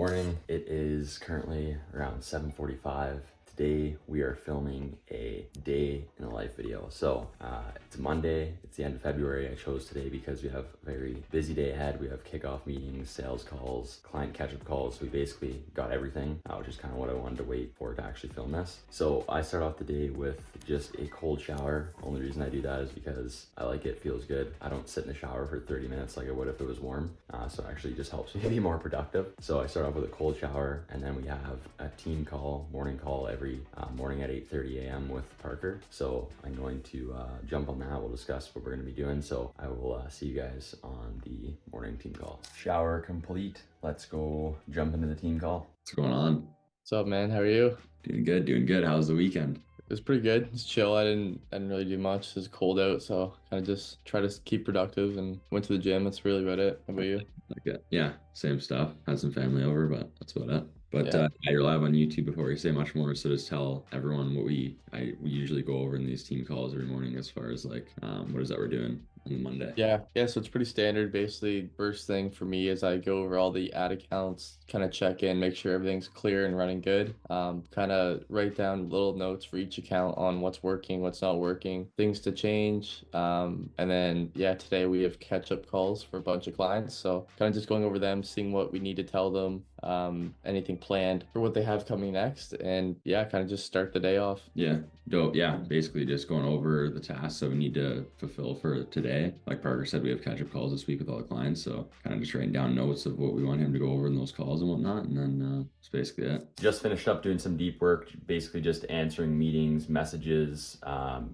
morning. It is currently around 7:45. Today we are filming a day in the life video. So it's Monday, it's the end of February. I chose today because we have a very busy day ahead. We have kickoff meetings, sales calls, client catch-up calls. We basically got everything, which is kind of what I wanted to wait for to actually film this. So I start off the day with just a cold shower. Only reason I do that is because I like it, feels good. I don't sit in the shower for 30 minutes like I would if it was warm. So it actually just helps me be more productive. So I start off with a cold shower, and then we have a team call, morning call every morning at 8:30 a.m. with Parker. So I'm going to jump on that. We'll discuss what we're going to be doing. So I will see you guys on the morning team call. Shower complete. Let's go jump into the team call. What's going on? What's up, man? How are you? Doing good. How's the weekend? It was pretty good. It's chill. I didn't really do much. It's cold out, so kind of just try to keep productive and went to the gym. That's really about it. How about you? Like yeah, same stuff. Had some family over, but that's about it. But Yeah. you're live on YouTube before we say much more, so just tell everyone what we usually go over in these team calls every morning as far as like what is that we're doing on Monday. Yeah, so it's pretty standard. Basically, first thing for me is I go over all the ad accounts, kind of check in, make sure everything's clear and running good. Kind of write down little notes for each account on what's working, what's not working, things to change. And then today we have catch-up calls for a bunch of clients. So kind of just going over them, seeing what we need to tell them, anything planned for what they have coming next, and kind of just start the day off. Yeah, dope. Yeah, basically just going over the tasks that we need to fulfill for today. Like Parker said, we have catch-up calls this week with all the clients, so kind of just writing down notes of what we want him to go over in those calls and whatnot, and then that's basically it. Just finished up doing some deep work, basically just answering meetings, messages,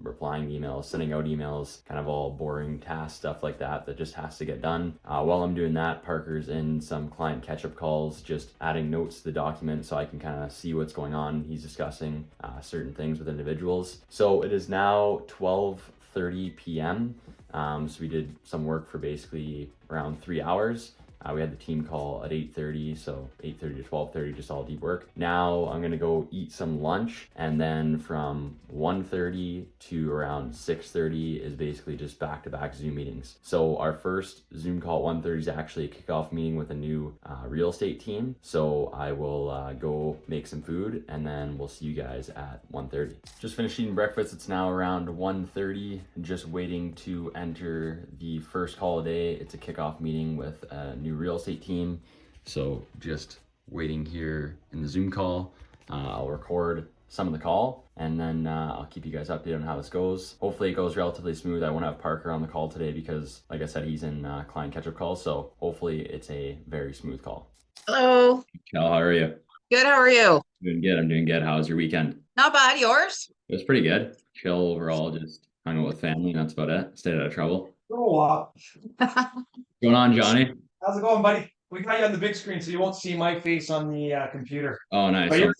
replying to emails, sending out emails, kind of all boring tasks, stuff like that just has to get done. While I'm doing that, Parker's in some client catch-up calls, just adding notes to the document so I can kind of see what's going on. He's discussing certain things with individuals. So it is now 12:30 p.m. So we did some work for basically around 3 hours. We had the team call at 8:30, so 8:30 to 12:30, just all deep work. Now I'm gonna go eat some lunch, and then from 1:30 to around 6:30 is basically just back-to-back Zoom meetings. So our first Zoom call at 1:30 is actually a kickoff meeting with a new real estate team. So I will go make some food, and then we'll see you guys at 1:30. Just finished eating breakfast. It's now around 1:30, just waiting to enter the first call of the day. It's a kickoff meeting with a new real estate team. So just waiting here in the Zoom call. I'll record some of the call, and then I'll keep you guys updated on how this goes. Hopefully it goes relatively smooth. I won't have Parker on the call today because, like I said, he's in client catch-up calls. So hopefully it's a very smooth call. Hello. Cal, how are you? Good. How are you? Doing good. I'm doing good. How was your weekend? Not bad. Yours? It was pretty good. Chill overall. Just hung out with family. That's about it. Stayed out of trouble. Grow up. What's going on, Johnny? How's it going, buddy? We got you on the big screen, so you won't see my face on the computer. Oh, nice. But you're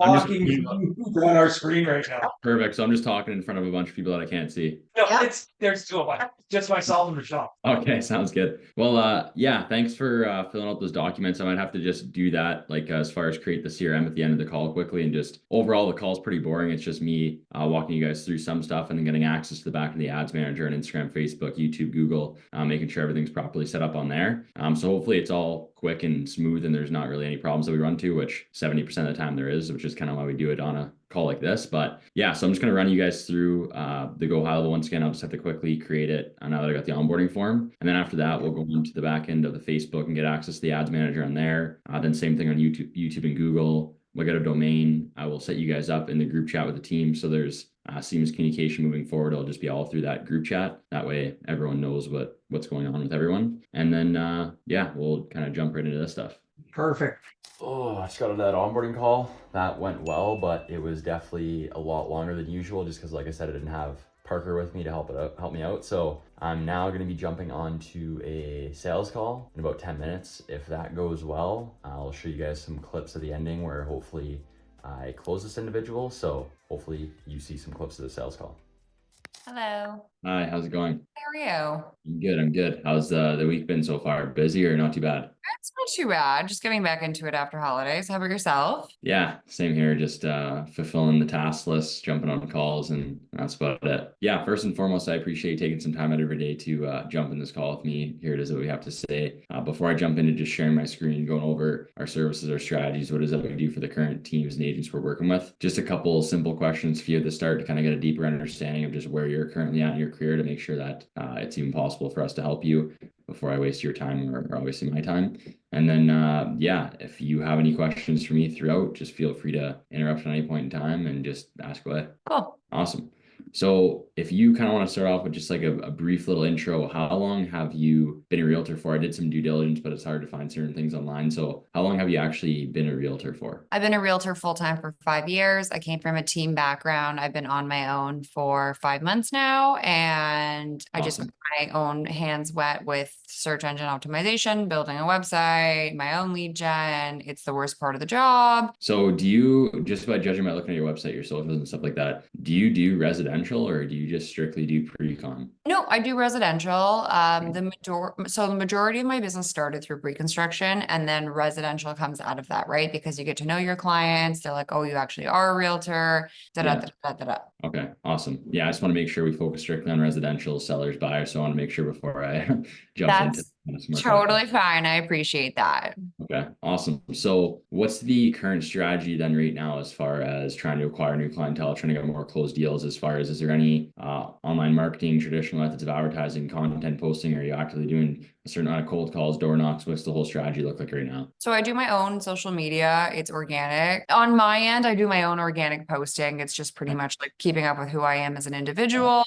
talking on our screen right now. Perfect. So I'm just talking in front of a bunch of people that I can't see. No, Yeah. there's two of us. Just myself and Michelle. Okay, sounds good. Well, thanks for filling out those documents. I might have to just do that, like as far as create the CRM at the end of the call quickly, and just overall the call's pretty boring. It's just me walking you guys through some stuff and then getting access to the back of the ads manager and Instagram, Facebook, YouTube, Google, making sure everything's properly set up on there. So hopefully it's all quick and smooth and there's not really any problems that we run into, which 70% of the time there is, which is kind of why we do it on a call like this. But yeah, so I'm just going to run you guys through the go high level once again. I'll just have to quickly create it now that I got the onboarding form, and then after that we'll go into the back end of the Facebook and get access to the ads manager on there. Then same thing on YouTube and Google. We'll get a domain. I will set you guys up in the group chat with the team, so there's seamless communication moving forward. It'll just be all through that group chat. That way everyone knows what's going on with everyone, and then we'll kind of jump right into this stuff. Perfect. Oh, I just got that onboarding call. That went well, but it was definitely a lot longer than usual just because, like I said, I didn't have Parker with me to help me out. So I'm now going to be jumping onto a sales call in about 10 minutes. If that goes well, I'll show you guys some clips of the ending where hopefully I close this individual. So hopefully you see some clips of the sales call. Hello. Hi, how's it going? How are you? I'm good. I'm good. How's the week been so far? Busy or not too bad? It's not too bad. Just getting back into it after holidays. How about yourself? Yeah, same here. Just fulfilling the task list, jumping on calls, and that's about it. Yeah, first and foremost, I appreciate you taking some time out of your day to jump in this call with me. Here it is what we have to say. Before I jump into just sharing my screen, going over our services, our strategies, what is that we do for the current teams and agents we're working with. Just a couple simple questions for you at the start to kind of get a deeper understanding of just where you're currently at in your career to make sure that it's even possible for us to help you before I waste your time or obviously my time. And then, yeah, if you have any questions for me throughout, just feel free to interrupt at any point in time and just ask away. Cool. Awesome. So if you kind of want to start off with just like a brief little intro, how long have you been a realtor for? I did some due diligence, but it's hard to find certain things online. So how long have you actually been a realtor for? I've been a realtor full-time for 5 years. I came from a team background. I've been on my own for 5 months now, and I just got Awesome. my own hands wet with search engine optimization, building a website, my own lead gen. It's the worst part of the job. So do you, just by judging by looking at your website, your socials and stuff like that, do you do residential or do you just strictly do pre-con? No, I do residential. So the majority of my business started through pre-construction, and then residential comes out of that, right? Because you get to know your clients. They're like, oh, you actually are a realtor. Da, da, Yeah. da, da, da, da. Okay, awesome. Yeah, I just want to make sure we focus strictly on residential sellers, buyers. So I want to make sure before I jump into That's some more totally questions. fine. I appreciate that. Okay, awesome. So what's the current strategy then right now as far as trying to acquire new clientele, trying to get more closed deals? As far as, is there any online marketing, traditional methods of advertising, content posting? Are you actively doing a certain amount of cold calls, door knocks? What's the whole strategy look like right now? So I do my own social media. It's organic. On my end, I do my own organic posting. It's just pretty much like keeping up with who I am as an individual.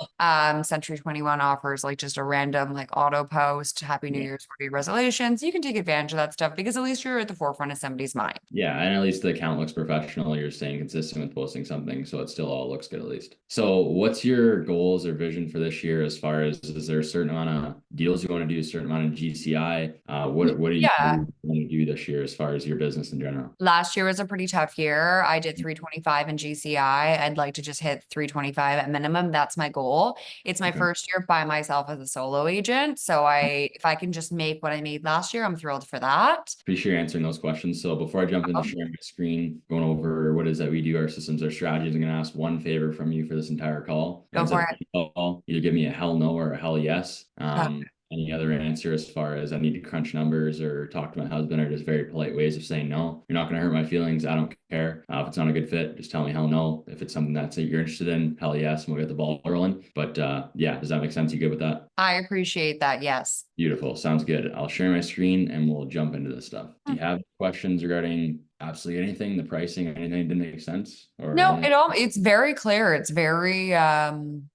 Century 21 offers like just a random like auto post, Happy New Yeah. Year's, what are your resolutions? You can take advantage of that stuff because at least you're at the forefront of somebody's mind. Yeah, and at least the account looks professional. You're staying consistent with posting something, so it still all looks good at least. So what's your goals or vision for this year as far as, is there a certain amount of deals you want to do, a certain amount of GCI? What do you Yeah. want to do this year as far as your business in general? Last year was a pretty tough year. I did 325 in GCI. I'd like to just hit 325 at minimum. That's my goal. It's my Okay. first year by myself as a solo agent. So if I can just make what I made last year, I'm thrilled for that. Appreciate you answering those questions. So before I jump into sharing my screen, going over what it is that we do, our systems, our strategies, I'm going to ask one favor from you for this entire call. Go for it. Either give me a hell no or a hell yes. Okay. Any other answer as far as I need to crunch numbers or talk to my husband, or just very polite ways of saying no. You're not going to hurt my feelings. I don't care. If it's not a good fit, just tell me hell no. If it's something that you're interested in, hell yes, and we'll get the ball rolling. But yeah, does that make sense? You good with that? I appreciate that. Yes. Beautiful. Sounds good. I'll share my screen and we'll jump into this stuff. Do you have questions regarding absolutely anything, the pricing, anything didn't make sense? Or No, anything? it's very clear. It's very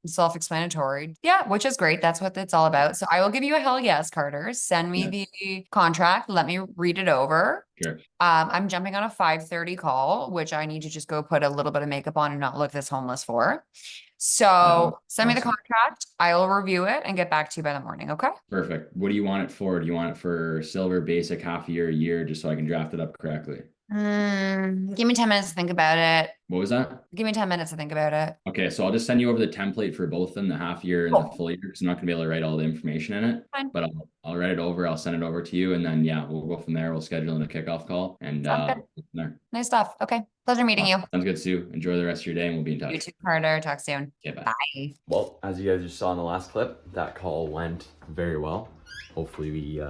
self-explanatory. Yeah, which is great. That's what it's all about. So I will give you a hell yes, Carter. Send me the contract. Let me read it over. Sure. I'm jumping on a 5:30 call, which I need to just go put a little bit of makeup on and not look this homeless for. So send me the awesome. contract. I will review it and get back to you by the morning. Okay. Perfect. What do you want it for? Do you want it for silver, basic, half a year, just so I can draft it up correctly? Give me 10 minutes to think about it. What was that? Give me 10 minutes to think about it. Okay, so I'll just send you over the template for both of them, the half year and the full year, because I'm not gonna be able to write all the information in it. Fine. But I'll write it over, I'll send it over to you, and then yeah, we'll go from there. We'll schedule in a kickoff call and Sounds go from there. Nice stuff. Okay. Pleasure meeting you. Sounds good, Sue. Enjoy the rest of your day and we'll be in touch. You too, Carter. Talk soon. Okay, bye. Bye. Well, as you guys just saw in the last clip, that call went very well. Hopefully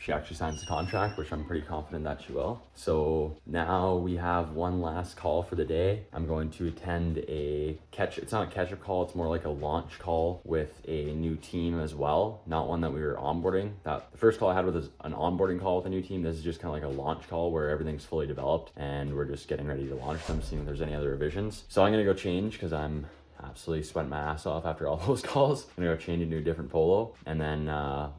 she actually signs the contract, which I'm pretty confident that she will. So now we have one last call for the day. I'm going to attend it's not a catch-up call, it's more like a launch call with a new team as well. Not one that we were onboarding. The first call I had was an onboarding call with a new team. This is just kind of like a launch call where everything's fully developed and we're just getting ready to launch them, seeing if there's any other revisions. So I'm gonna go change because I'm absolutely spent my ass off after all those calls. I'm gonna go change into a different polo and then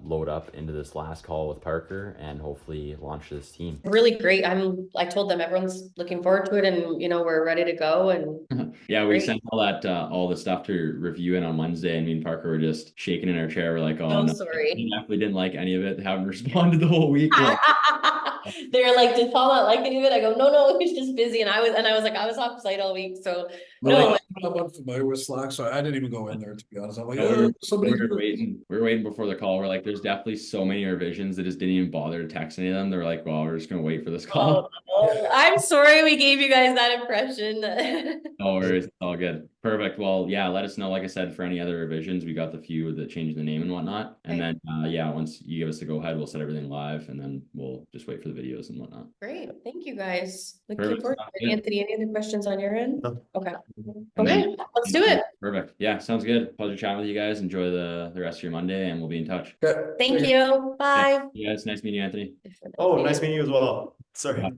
load up into this last call with Parker and hopefully launch this team. Really great. I told them everyone's looking forward to it and we're ready to go. And yeah, we Great. sent all the stuff to review in on Wednesday, and me and Parker were just shaking in our chair. We're like, oh no, sorry. we definitely didn't like any of it. They haven't responded the whole week. We're like, They're like, did Paul not like any of it? I go, no, he's just busy. And I was like, I was off site all week, so no. Like, I'm unfamiliar with Slack, so I didn't even go in there, to be honest. I'm like, Yeah, oh, somebody. we were waiting before the call. We're like, there's definitely so many revisions that just didn't even bother to text any of them. They're like, well, we're just gonna wait for this call. Oh, I'm sorry we gave you guys that impression. No worries, it's all good. Perfect. Well, yeah, let us know, like I said, for any other revisions. We got the few that changed the name and whatnot. And Okay. then yeah, once you give us the go ahead, we'll set everything live and then we'll just wait for the videos and whatnot. Great, thank you guys. Looking Perfect. forward Sounds to good. it. Anthony, any other questions on your end? No. Okay. And then- Okay, let's do it. Perfect. Yeah, sounds good. Pleasure chatting with you guys. Enjoy the rest of your Monday and we'll be in touch. Okay, Thank you. Bye. You guys, nice meeting you, Anthony. Oh, nice meeting you as well. Sorry.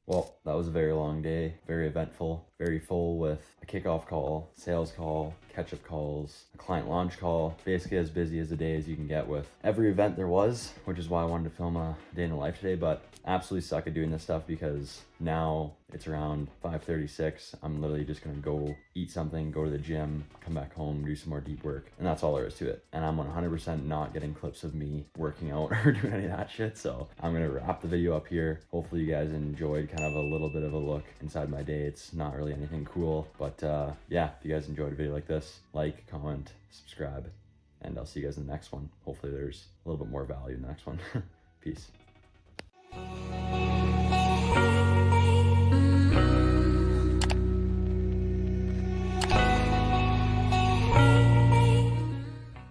Well, that was a very long day, very eventful, very full with a kickoff call, sales call, catch-up calls, a client launch call, basically as busy as a day as you can get with every event there was, which is why I wanted to film a day in the life today, but absolutely suck at doing this stuff because now it's around 5:36. I'm literally just gonna go eat something, go to the gym, come back home, do some more deep work, and that's all there is to it. And I'm 100% not getting clips of me working out or doing any of that shit, so I'm gonna wrap the video up here. Hopefully you guys enjoyed kind of a little bit of a look inside my day. It's not really anything cool, but yeah, if you guys enjoyed a video like this, like, comment, subscribe, and I'll see you guys in the next one. Hopefully there's a little bit more value in the next one. Peace.